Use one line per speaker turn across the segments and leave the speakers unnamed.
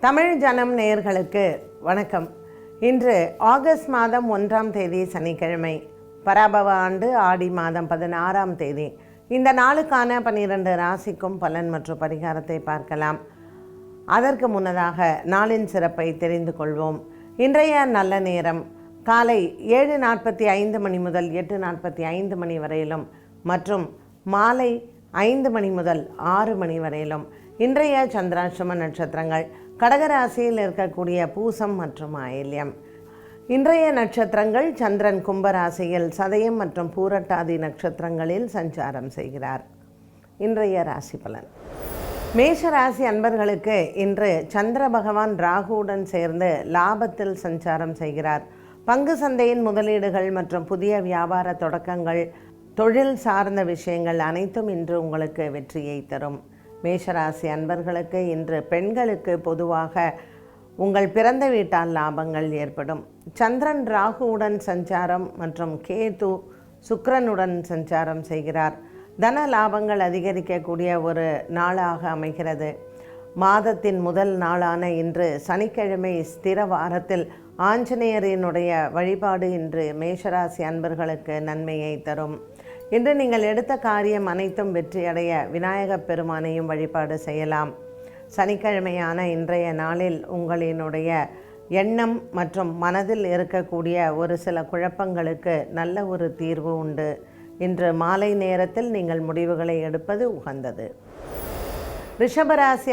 தமிழ் ஜனம் நேயர்களுக்கு வணக்கம். இன்று ஆகஸ்ட் மாதம் 1ஆம் தேதி சனிக்கிழமை, பராபவ ஆண்டு ஆடி மாதம் 16ஆம் தேதி. இந்த நாளுக்கான 12 ராசிக்கும் பலன் மற்றும் பரிகாரத்தை பார்க்கலாம். அதற்கு முன்னதாக நாளின் சிறப்பை தெரிந்து கொள்வோம். இன்றைய நல்ல நேரம் காலை 7:45 மணி முதல் 8:45 மணி வரையிலும் மற்றும் மாலை 5 மணி முதல் 6 மணி வரையிலும். இன்றைய சந்திராஷ்டம நட்சத்திரங்கள் கடகராசியில் இருக்கக்கூடிய பூசம் மற்றும் ஆயில்யம். இன்றைய நட்சத்திரங்கள் சந்திரன் கும்பராசியில் சதயம் மற்றும் பூரட்டாதி நட்சத்திரங்களில் சஞ்சாரம் செய்கிறார். இன்றைய ராசி பலன். மேஷ ராசி அன்பர்களுக்கு இன்று சந்திர பகவான் ராகுவுடன் சேர்ந்து லாபத்தில் சஞ்சாரம் செய்கிறார். பங்கு சந்தையின் முதலீடுகள் மற்றும் புதிய வியாபார தொடக்கங்கள், தொழில் சார்ந்த விஷயங்கள் அனைத்தும் இன்று உங்களுக்கு வெற்றியை தரும். மேஷராசி அன்பர்களுக்கு இன்று பெண்களுக்கு பொதுவாக உங்கள் பிறந்த வீட்டால் லாபங்கள் ஏற்படும். சந்திரன் ராகுவுடன் சஞ்சாரம் மற்றும் கேது சுக்கிரனுடன் சஞ்சாரம் செய்கிறார். தன லாபங்கள் அதிகரிக்கக்கூடிய ஒரு நாளாக அமைகிறது. மாதத்தின் முதல் நாளான இன்று சனிக்கிழமை ஸ்திர வாரத்தில் ஆஞ்சநேயரினுடைய வழிபாடு இன்று மேஷராசி அன்பர்களுக்கு நன்மையை தரும். இன்று நீங்கள் எடுத்த காரியம் அனைத்தும் வெற்றியடைய விநாயகப் பெருமானையும் வழிபாடு செய்யலாம். சனிக்கிழமையான இன்றைய நாளில் உங்களினுடைய எண்ணம் மற்றும் மனதில் இருக்கக்கூடிய ஒரு சில குழப்பங்களுக்கு நல்ல ஒரு தீர்வு உண்டு. இன்று மாலை நேரத்தில் நீங்கள் முடிவுகளை எடுப்பது உகந்தது. ரிஷபராசி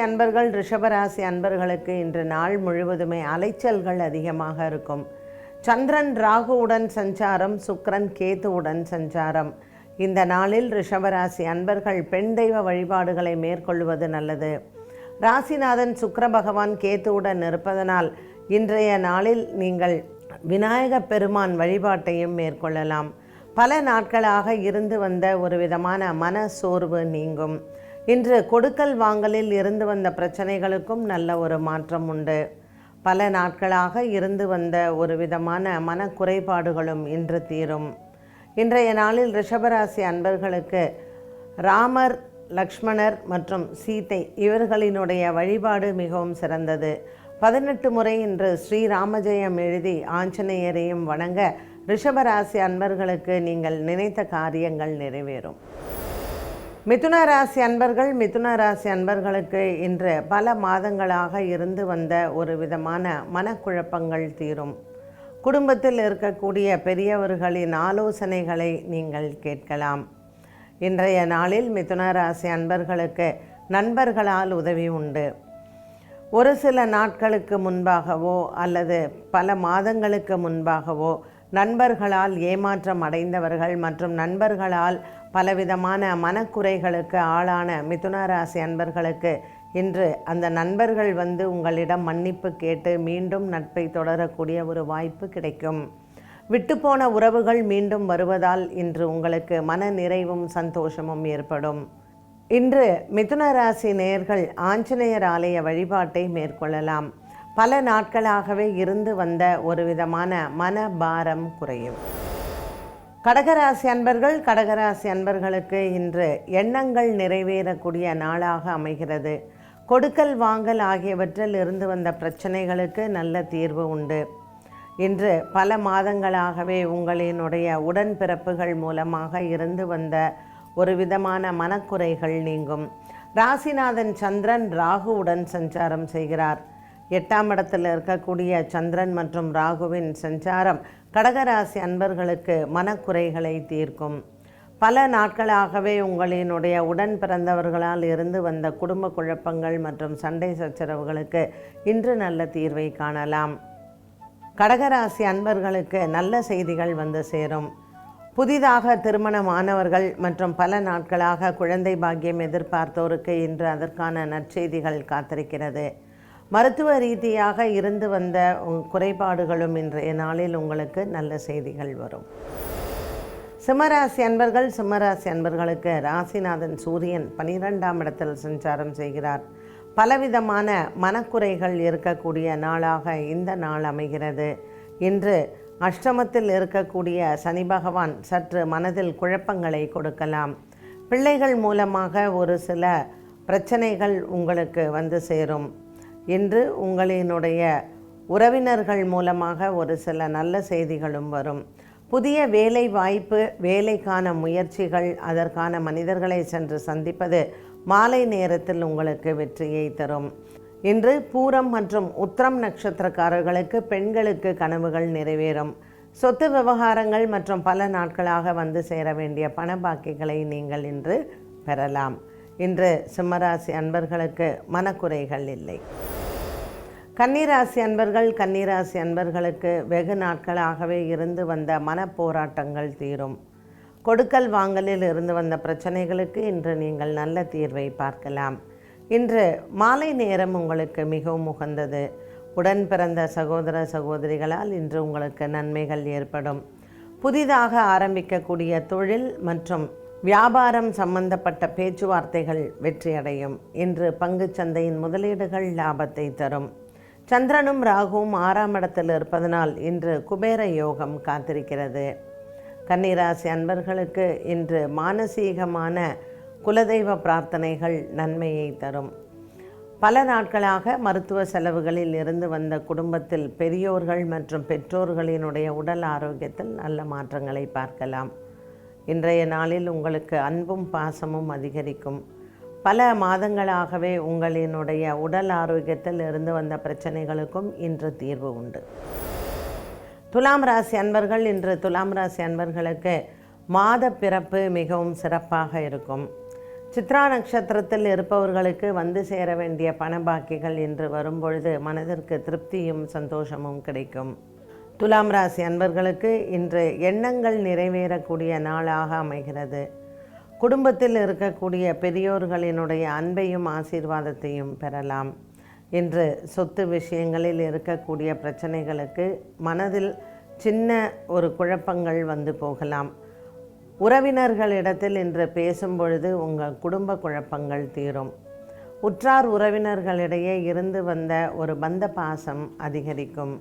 அன்பர்களுக்கு இன்று நாள் முழுவதுமே அலைச்சல்கள் அதிகமாக இருக்கும். சந்திரன் ராகுவுடன் சஞ்சாரம், சுக்கிரன் கேதுவுடன் சஞ்சாரம். இந்த நாளில் ரிஷபராசி அன்பர்கள் பெண் தெய்வ வழிபாடுகளை மேற்கொள்வது நல்லது. ராசிநாதன் சுக்கிர பகவான் கேதுவுடன் இருப்பதனால் இன்றைய நாளில் நீங்கள் விநாயக பெருமான் வழிபாட்டையும் மேற்கொள்ளலாம். பல நாட்களாக இருந்து வந்த ஒரு விதமான மன சோர்வு நீங்கும். இன்று கொடுக்கல் வாங்கலில் இருந்து வந்த பிரச்சனைகளுக்கும் நல்ல ஒரு மாற்றம் உண்டு. பல நாட்களாக இருந்து வந்த ஒரு விதமான மன குறைபாடுகளும் இன்று தீரும். இன்றைய நாளில் ரிஷபராசி அன்பர்களுக்கு ராமர், லக்ஷ்மணர் மற்றும் சீதை இவர்களினுடைய வழிபாடு மிகவும் சிறந்தது. 18 முறை இன்று ஸ்ரீராமஜெயம் எழுதி ஆஞ்சநேயரையும் வணங்க ரிஷபராசி அன்பர்களுக்கு நீங்கள் நினைத்த காரியங்கள் நிறைவேறும். மிதுன ராசி அன்பர்களுக்கு இன்று பல மாதங்களாக இருந்து வந்த ஒரு விதமான மனக்குழப்பங்கள் தீரும். குடும்பத்தில் இருக்கக்கூடிய பெரியவர்களின் ஆலோசனைகளை நீங்கள் கேட்கலாம். இன்றைய நாளில் மிதுன ராசி அன்பர்களுக்கு நண்பர்களால் உதவி உண்டு. ஒரு சில நாட்களுக்கு முன்பாகவோ அல்லது பல மாதங்களுக்கு முன்பாகவோ நண்பர்களால் ஏமாற்றம் அடைந்தவர்கள் மற்றும் நண்பர்களால் பலவிதமான மனக்குறைகளுக்கு ஆளான மிதுன ராசி அன்பர்களுக்கு இன்று அந்த நண்பர்கள் உங்களிடம் மன்னிப்பு கேட்டு மீண்டும் நட்பை தொடரக்கூடிய ஒரு வாய்ப்பு கிடைக்கும். விட்டுப்போன உறவுகள் மீண்டும் வருவதால் இன்று உங்களுக்கு மன நிறைவும் சந்தோஷமும் ஏற்படும். இன்று மிதுன ராசி நேயர்கள் ஆஞ்சநேயர் ஆலய வழிபாட்டை மேற்கொள்ளலாம். பல நாட்களாகவே இருந்து வந்த ஒரு விதமான மனபாரம் குறையும். கடகராசி அன்பர்களுக்கு இன்று எண்ணங்கள் நிறைவேறக்கூடிய நாளாக அமைகிறது. கொடுக்கல் வாங்கல் ஆகியவற்றில் இருந்து வந்த பிரச்சனைகளுக்கு நல்ல தீர்வு உண்டு. இன்று பல மாதங்களாகவே உங்களினுடைய உடன்பிறப்புகள் மூலமாக இருந்து வந்த ஒரு விதமான மனக்குறைகள் நீங்கும். ராசிநாதன் சந்திரன் ராகுவுடன் சஞ்சாரம் செய்கிறார். 8ஆம் இடத்தில் இருக்கக்கூடிய சந்திரன் மற்றும் ராகுவின் சஞ்சாரம் கடகராசி அன்பர்களுக்கு மனக்குறைகளை தீர்க்கும். பல நாட்களாகவே உங்களினுடைய உடன் பிறந்தவர்களால் இருந்து வந்த குடும்ப குழப்பங்கள் மற்றும் சண்டை சச்சரவுகளுக்கு இன்று நல்ல தீர்வை காணலாம். கடகராசி அன்பர்களுக்கு நல்ல செய்திகள் சேரும். புதிதாக திருமணமானவர்கள் மற்றும் பல நாட்களாக குழந்தை பாக்கியம் எதிர்பார்த்தோருக்கு இன்று அதற்கான நற்செய்திகள் காத்திருக்கிறது. மருத்துவ ரீதியாக இருந்து வந்த குறைபாடுகளும் இன்றைய நாளில் உங்களுக்கு நல்ல செய்திகள் வரும். சிம்மராசி அன்பர்களுக்கு ராசிநாதன் சூரியன் 12ஆம் இடத்தில் சஞ்சாரம் செய்கிறார். பலவிதமான மனக்குறைகள் இருக்கக்கூடிய நாளாக இந்த நாள் அமைகிறது. இன்று அஷ்டமத்தில் இருக்கக்கூடிய சனி பகவான் சற்று மனதில் குழப்பங்களை கொடுக்கலாம். பிள்ளைகள் மூலமாக ஒரு சில பிரச்சனைகள் உங்களுக்கு சேரும். இன்று உங்களினுடைய உறவினர்கள் மூலமாக ஒரு சில நல்ல செய்திகளும் வரும். புதிய வேலை வாய்ப்பு, வேலைக்கான முயற்சிகள், அதற்கான மனிதர்களை சென்று சந்திப்பது மாலை நேரத்தில் உங்களுக்கு வெற்றியை தரும். இன்று பூரம் மற்றும் உத்திரம் நட்சத்திரக்காரர்களுக்கு பெண்களுக்கு கனவுகள் நிறைவேறும். சொத்து விவகாரங்கள் மற்றும் பல நாட்களாக வந்து சேர வேண்டிய பண பாக்கிகளை நீங்கள் இன்று பெறலாம். இன்று சிம்மராசி அன்பர்களுக்கு மனக்குறைகள் இல்லை. கன்னிராசி அன்பர்களுக்கு வெகு நாட்களாகவே இருந்து வந்த மனப்போராட்டங்கள் தீரும். கொடுக்கல் வாங்கலில் இருந்து வந்த பிரச்சனைகளுக்கு இன்று நீங்கள் நல்ல தீர்வை பார்க்கலாம். இன்று மாலை நேரம் உங்களுக்கு மிகவும் உகந்தது. உடன் பிறந்த சகோதர சகோதரிகளால் இன்று உங்களுக்கு நன்மைகள் ஏற்படும். புதிதாக ஆரம்பிக்கக்கூடிய தொழில் மற்றும் வியாபாரம் சம்பந்தப்பட்ட பேச்சுவார்த்தைகள் வெற்றியடையும். இன்று பங்குச்சந்தையின் முதலீடுகள் லாபத்தை தரும். சந்திரனும் ராகுவும் 6ஆம் இடத்தில் இருப்பதனால் இன்று குபேர யோகம் காத்திருக்கிறது. கன்னிராசி அன்பர்களுக்கு இன்று மானசீகமான குலதெய்வ பிரார்த்தனைகள் நன்மையை தரும். பல நாட்களாக மருத்துவ செலவுகளில் இருந்து வந்த குடும்பத்தில் பெரியோர்கள் மற்றும் பெற்றோர்களினுடைய உடல் ஆரோக்கியத்தில் நல்ல மாற்றங்களை பார்க்கலாம். இன்றைய நாளில் உங்களுக்கு அன்பும் பாசமும் அதிகரிக்கும். பல மாதங்களாகவே உங்களினுடைய உடல் ஆரோக்கியத்தில் இருந்து வந்த பிரச்சனைகளுக்கும் இன்று தீர்வு உண்டு. துலாம் ராசி அன்பர்கள், இன்று துலாம் ராசி அன்பர்களுக்கு மாத பிறப்பு மிகவும் சிறப்பாக இருக்கும். சித்ரா நட்சத்திரத்தில் இருப்பவர்களுக்கு வந்து சேர வேண்டிய பண பாக்கிகள் இன்று வரும்பொழுது மனதிற்கு திருப்தியும் சந்தோஷமும் கிடைக்கும். துலாம் ராசி அன்பர்களுக்கு இன்று எண்ணங்கள் நிறைவேறக்கூடிய நாளாக அமைகிறது. குடும்பத்தில் இருக்கக்கூடிய பெரியோர்களினுடைய அன்பையும் ஆசீர்வாதத்தையும் பெறலாம். இன்று சொத்து விஷயங்களில் இருக்கக்கூடிய பிரச்சனைகளுக்கு மனதில் சின்ன ஒரு குழப்பங்கள் வந்து போகலாம். உறவினர்களிடத்தில் இன்று பேசும் பொழுது உங்கள் குடும்ப குழப்பங்கள் தீரும். உற்றார் உறவினர்களிடையே இருந்து வந்த ஒரு பந்த பாசம் அதிகரிக்கும்.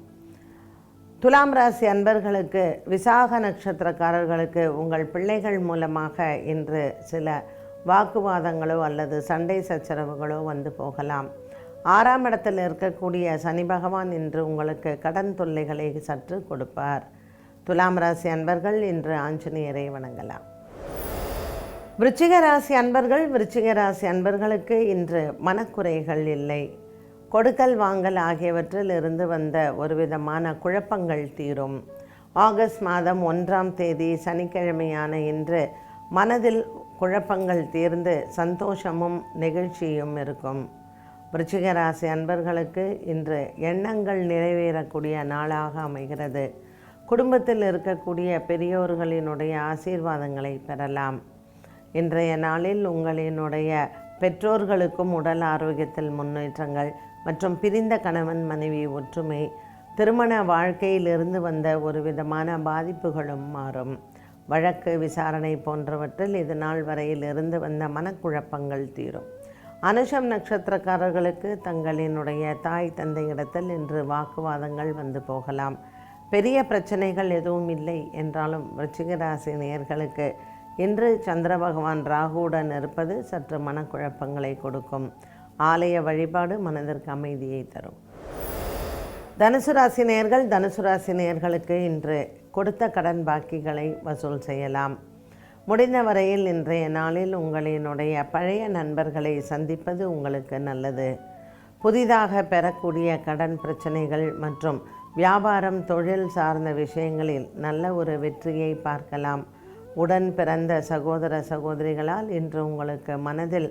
துலாம் ராசி அன்பர்களுக்கு விசாக நட்சத்திரக்காரர்களுக்கு உங்கள் பிள்ளைகள் மூலமாக இன்று சில வாக்குவாதங்களோ அல்லது சண்டை சச்சரவுகளோ வந்து போகலாம். 6ஆம் இடத்தில் இருக்கக்கூடிய சனி பகவான் இன்று உங்களுக்கு கடன் தொல்லைகளை சற்று கொடுப்பார். துலாம் ராசி அன்பர்கள் இன்று ஆஞ்சநேயரை வணங்கலாம். விருச்சிக ராசி அன்பர்களுக்கு இன்று மனக்குறைகள் இல்லை. கொடுக்கல் வாங்கல் ஆகியவற்றில் இருந்து வந்த ஒரு விதமான குழப்பங்கள் தீரும். ஆகஸ்ட் மாதம் 1ஆம் தேதி சனிக்கிழமையான இன்று மனதில் குழப்பங்கள் தீர்ந்து சந்தோஷமும் நெகிழ்ச்சியும் இருக்கும். விருச்சிக ராசி அன்பர்களுக்கு இன்று எண்ணங்கள் நிறைவேறக்கூடிய நாளாக அமைகிறது. குடும்பத்தில் இருக்கக்கூடிய பெரியோர்களினுடைய ஆசீர்வாதங்களை பெறலாம். இன்றைய நாளில் உங்களினுடைய பெற்றோர்களுக்கும் உடல் ஆரோக்கியத்தில் முன்னேற்றங்கள் மற்றும் பிரிந்த கணவன் மனைவி ஒற்றுமை, திருமண வாழ்க்கையிலிருந்து வந்த ஒரு விதமான பாதிப்புகளும் மாறும். வழக்கு விசாரணை போன்றவற்றில் இது நாள் வரையில் இருந்து வந்த மனக்குழப்பங்கள் தீரும். அனுஷம் நட்சத்திரக்காரர்களுக்கு தங்களினுடைய தாய் தந்தையிடத்தில் இன்று வாக்குவாதங்கள் வந்து போகலாம். பெரிய பிரச்சனைகள் எதுவும் இல்லை என்றாலும் விருச்சிக ராசி நேயர்களுக்கு இன்று சந்திர பகவான் ராகுவுடன் இருப்பது சற்று மனக்குழப்பங்களை கொடுக்கும். ஆலய வழிபாடு மனதிற்கு அமைதியை தரும். தனுசு ராசி நேயர்களுக்கு இன்று கொடுத்த கடன் பாக்கிகளை வசூல் செய்யலாம். முடிந்த வரையில் இன்றைய நாளில் உங்களினுடைய பழைய நண்பர்களை சந்திப்பது உங்களுக்கு நல்லது. புதிதாக பெறக்கூடிய கடன் பிரச்சனைகள் மற்றும் வியாபாரம் தொழில் சார்ந்த விஷயங்களில் நல்ல ஒரு வெற்றியை பார்க்கலாம். உடன் பிறந்த சகோதர சகோதரிகளால் இன்று உங்களுக்கு மனதில்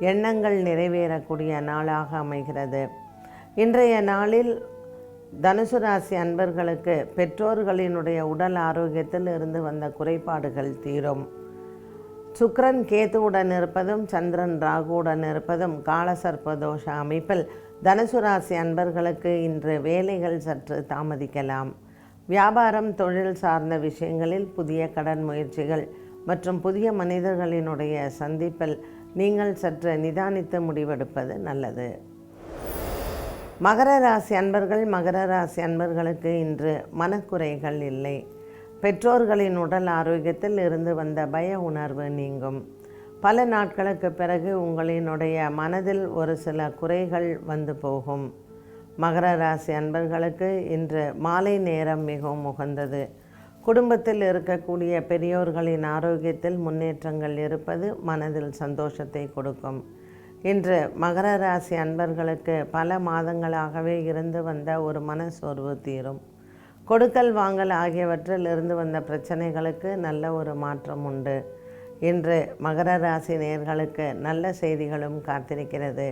எண்ணங்கள் நிறைவேறக்கூடிய நாளாக அமைகிறது. இன்றைய நாளில் தனுசு ராசி அன்பர்களுக்கு பெற்றோர்களினுடைய உடல் ஆரோக்கியத்தில் இருந்து வந்த குறைபாடுகள் தீரும். சுக்கிரன் கேதுவுடன் இருப்பதும் சந்திரன் ராகுவுடன் இருப்பதும் காலசர்ப்பதோஷ அமைப்பில் தனுசு ராசி அன்பர்களுக்கு இன்று வேலைகள் சற்று தாமதிக்கலாம். வியாபாரம் தொழில் சார்ந்த விஷயங்களில் புதிய கடன் முயற்சிகள் மற்றும் புதிய மனிதர்களினுடைய சந்திப்பில் நீங்கள் சற்று நிதானித்து முடிவெடுப்பது நல்லது. மகர ராசி அன்பர்களுக்கு இன்று மனக்குறைகள் இல்லை. பெற்றோர்களின் உடல் ஆரோக்கியத்தில் இருந்து வந்த பய உணர்வு நீங்கும். பல நாட்களுக்கு பிறகு உங்களினுடைய மனதில் ஒரு சில குறைகள் வந்து போகும். மகர ராசி அன்பர்களுக்கு இன்று மாலை நேரம் மிகவும் உகந்தது. குடும்பத்தில் இருக்கக்கூடிய பெரியோர்களின் ஆரோக்கியத்தில் முன்னேற்றங்கள் இருப்பது மனதில் சந்தோஷத்தை கொடுக்கும். இன்று மகர ராசி அன்பர்களுக்கு பல மாதங்களாகவே இருந்து வந்த ஒரு மனசோர்வு தீரும். கொடுக்கல் வாங்கல் ஆகியவற்றில் இருந்து வந்த பிரச்சனைகளுக்கு நல்ல ஒரு மாற்றம் உண்டு. இன்று மகர ராசி நேயர்களுக்கு நல்ல செய்திகளும் காத்திருக்கிறது.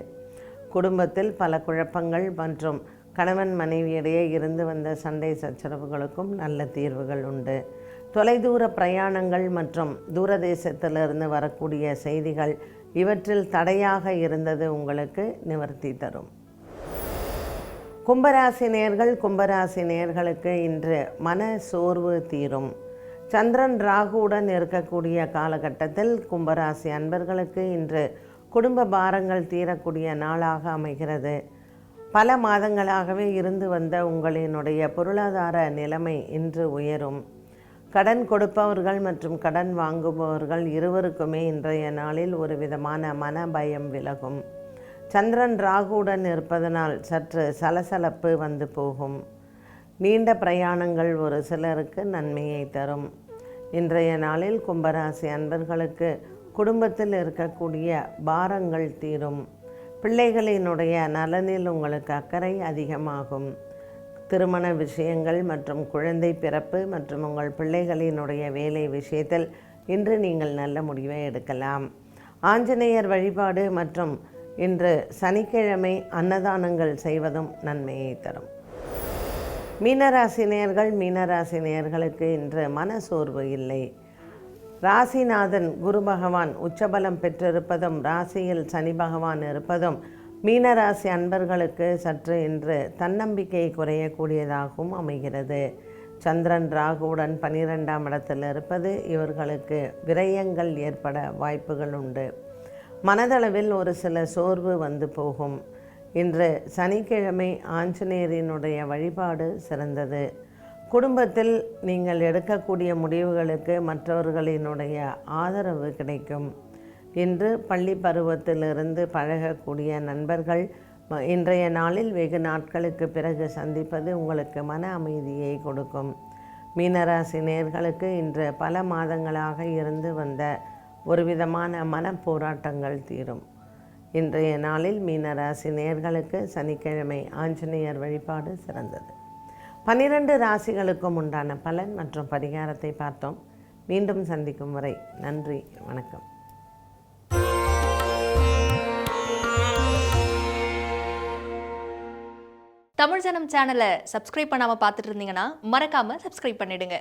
குடும்பத்தில் பல குழப்பங்கள் மற்றும் கணவன் மனைவியிடையே இருந்து வந்த சண்டை சச்சரவுகளுக்கும் நல்ல தீர்வுகள் உண்டு. தொலைதூர பிரயாணங்கள் மற்றும் தூரதேசத்திலிருந்து வரக்கூடிய செய்திகள் இவற்றில் தடையாக இருந்தது உங்களுக்கு நிவர்த்தி தரும். கும்பராசி நேயர்களுக்கு இன்று மன சோர்வு தீரும். சந்திரன் ராகுவுடன் இருக்கக்கூடிய காலகட்டத்தில் கும்பராசி அன்பர்களுக்கு இன்று குடும்ப பாரங்கள் தீரக்கூடிய நாளாக அமைகிறது. பல மாதங்களாகவே இருந்து வந்த உங்களினுடைய பொருளாதார நிலைமை இன்று உயரும். கடன் கொடுப்பவர்கள் மற்றும் கடன் வாங்குபவர்கள் இருவருக்குமே இன்றைய நாளில் ஒரு விதமான மன பயம் விலகும். சந்திரன் ராகுவுடன் இருப்பதனால் சற்று சலசலப்பு வந்து போகும். நீண்ட பிரயாணங்கள் ஒரு சிலருக்கு நன்மையை தரும். இன்றைய நாளில் கும்பராசி அன்பர்களுக்கு குடும்பத்தில் இருக்கக்கூடிய பாரங்கள் தீரும். பிள்ளைகளினுடைய நலனில் உங்களுக்கு அக்கறை அதிகமாகும். திருமண விஷயங்கள் மற்றும் குழந்தை பிறப்பு மற்றும் உங்கள் பிள்ளைகளினுடைய வேலை விஷயத்தில் இன்று நீங்கள் நல்ல முடிவை எடுக்கலாம். ஆஞ்சநேயர் வழிபாடு மற்றும் இன்று சனிக்கிழமை அன்னதானங்கள் செய்வதும் நன்மையை தரும். மீனராசி நேயர்களுக்கு இன்று மனசோர்வு இல்லை. ராசிநாதன் குரு பகவான் உச்சபலம் பெற்றிருப்பதும் ராசியில் சனி பகவான் இருப்பதும் மீனராசி அன்பர்களுக்கு சற்று இன்று தன்னம்பிக்கை குறையக்கூடியதாகவும் அமைகிறது. சந்திரன் ராகுவுடன் 12ஆம் இடத்தில் இருப்பது இவர்களுக்கு விரயங்கள் ஏற்பட வாய்ப்புகள் உண்டு. மனதளவில் ஒரு சில சோர்வு வந்து போகும். இன்று சனிக்கிழமை ஆஞ்சநேயரினுடைய வழிபாடு சிறந்தது. குடும்பத்தில் நீங்கள் எடுக்கக்கூடிய முடிவுகளுக்கு மற்றவர்களினுடைய ஆதரவு கிடைக்கும். இன்று பள்ளி பருவத்திலிருந்து பழகக்கூடிய நண்பர்கள் இன்றைய நாளில் வெகு நாட்களுக்கு பிறகு சந்திப்பது உங்களுக்கு மன அமைதியை கொடுக்கும். மீனராசி நேயர்களுக்கு இன்று பல மாதங்களாக இருந்து வந்த ஒரு விதமான மனப்போராட்டங்கள் தீரும். இன்றைய நாளில் மீனராசி நேயர்களுக்கு சனிக்கிழமை ஆஞ்சநேயர் வழிபாடு சிறந்தது. 12 ராசிகளுக்கும் உண்டான பலன் மற்றும் பரிகாரத்தை பார்த்தோம். மீண்டும் சந்திக்கும் வரை நன்றி, வணக்கம்.
தமிழ் ஜனம் சேனலை சப்ஸ்கிரைப் பண்ணாம பார்த்துட்டு இருந்தீங்கன்னா மறக்காம சப்ஸ்கிரைப் பண்ணிடுங்க.